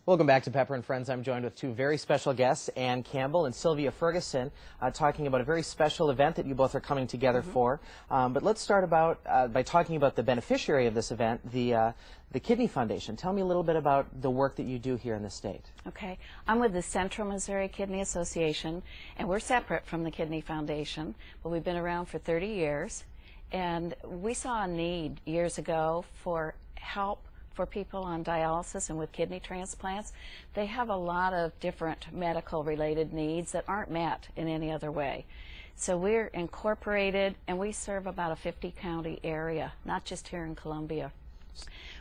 Welcome back to Pepper and Friends. I'm joined with two very special guests, Ann Campbell and Sylvia Ferguson, talking about a very special event that you both are coming together for. But let's start by talking about the beneficiary of this event, the Kidney Foundation. Tell me a little bit about the work that you do here in the state. Okay. I'm with the Central Missouri Kidney Association, and we're separate from the Kidney Foundation, but we've been around for 30 years. And we saw a need years ago for help for people on dialysis and with kidney transplants. They have a lot of different medical related needs that aren't met in any other way. So we're incorporated, and we serve about a 50-county area, not just here in Columbia.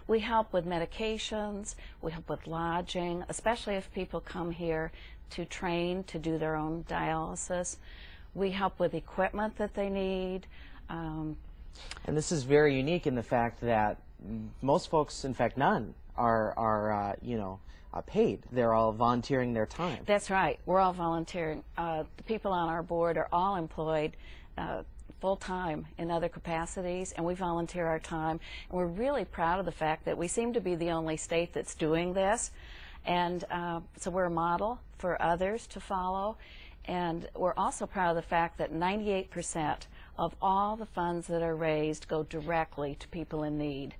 We help with medications, we help with lodging, especially if people come here to train to do their own dialysis. We help with equipment that they need. And this is very unique in the fact that most folks, in fact none, are paid. They're all volunteering their time. That's right. We're all volunteering. The people on our board are all employed full-time in other capacities, and we volunteer our time. And we're really proud of the fact that we seem to be the only state that's doing this. And so we're a model for others to follow. And we're also proud of the fact that 98% of all the funds that are raised go directly to people in need.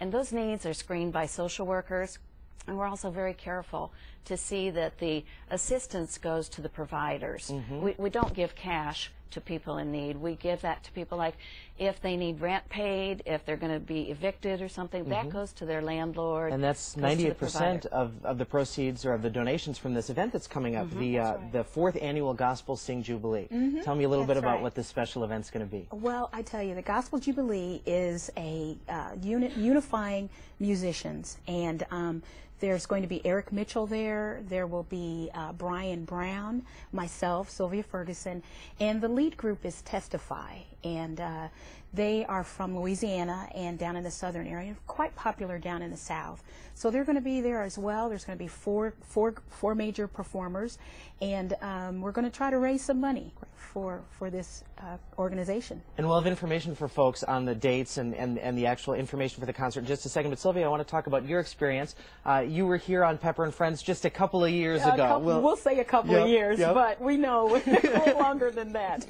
And those needs are screened by social workers, and we're also very careful to see that the assistance goes to the providers. We don't give cash to people in need. We give that to people, like if they need rent paid, if they're going to be evicted or something, that goes to their landlord. And that's 98% of the proceeds or of the donations from this event that's coming up, the 4th Annual Gospel Sing Jubilee. Tell me a little bit about what this special event's going to be. Well, I tell you, the Gospel Jubilee is a unifying musicians, and there's going to be Eric Mitchell there. There will be Brian Brown, myself, Sylvia Ferguson, and the lead group is Testify. And they are from Louisiana and down in the southern area, quite popular down in the south. So they're going to be there as well. There's going to be four major performers, and we're going to try to raise some money for this organization. And we'll have information for folks on the dates and the actual information for the concert in just a second. But Sylvia, I want to talk about your experience. You were here on Pepper and Friends just a couple of years ago. We'll say a couple of years, but we know it's longer than that.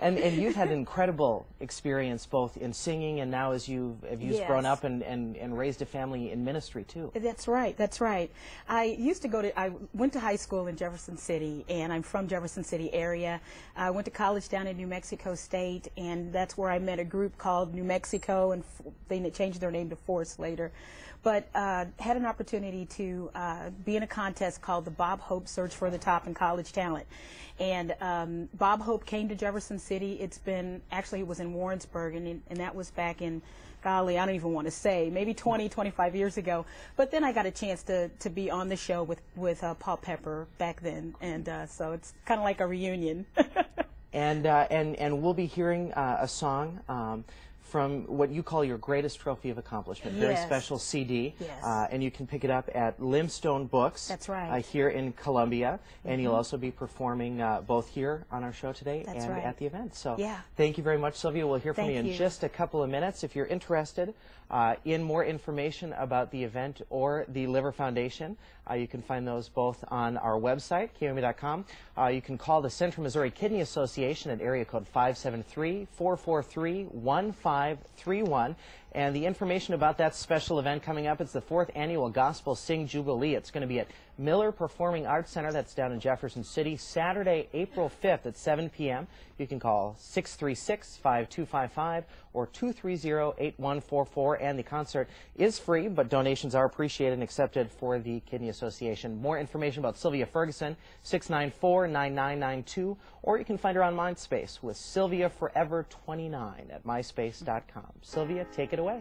And you've had an incredible experience both in singing and now as you've grown up and raised a family in ministry too. That's right, that's right. I went to high school in Jefferson City, and I'm from Jefferson City area. I went to college down in New Mexico State, and that's where I met a group called New Mexico, and they changed their name to Force later. But had an opportunity to be in a contest called the Bob Hope Search for the Top in College Talent. And Bob Hope came to Jefferson City. It was in Warrensburg, and that was back in, golly, I don't even want to say, maybe 20, 25 years ago. But then I got a chance to be on the show with Paul Pepper back then, and so it's kind of like a reunion. And we'll be hearing a song from what you call your greatest trophy of accomplishment, very special CD, and you can pick it up at Limestone Books. That's right. Here in Columbia, and you'll also be performing both here on our show today and at the event. So thank you very much, Sylvia. We'll hear from you in just a couple of minutes. If you're interested in more information about the event or the Liver Foundation, you can find those both on our website, KOME.com. You can call the Central Missouri Kidney Association at area code 573-443-1531. And the information about that special event coming up, it's the 4th Annual Gospel Sing Jubilee. It's going to be at Miller Performing Arts Center. That's down in Jefferson City, Saturday, April 5th at 7 p.m. You can call 636-5255 or 230-8144. And the concert is free, but donations are appreciated and accepted for the Kidney Association. More information about Sylvia Ferguson, 694-9992, or you can find her on MySpace with Sylvia Forever 29 at myspace.com. Sylvia, take it away.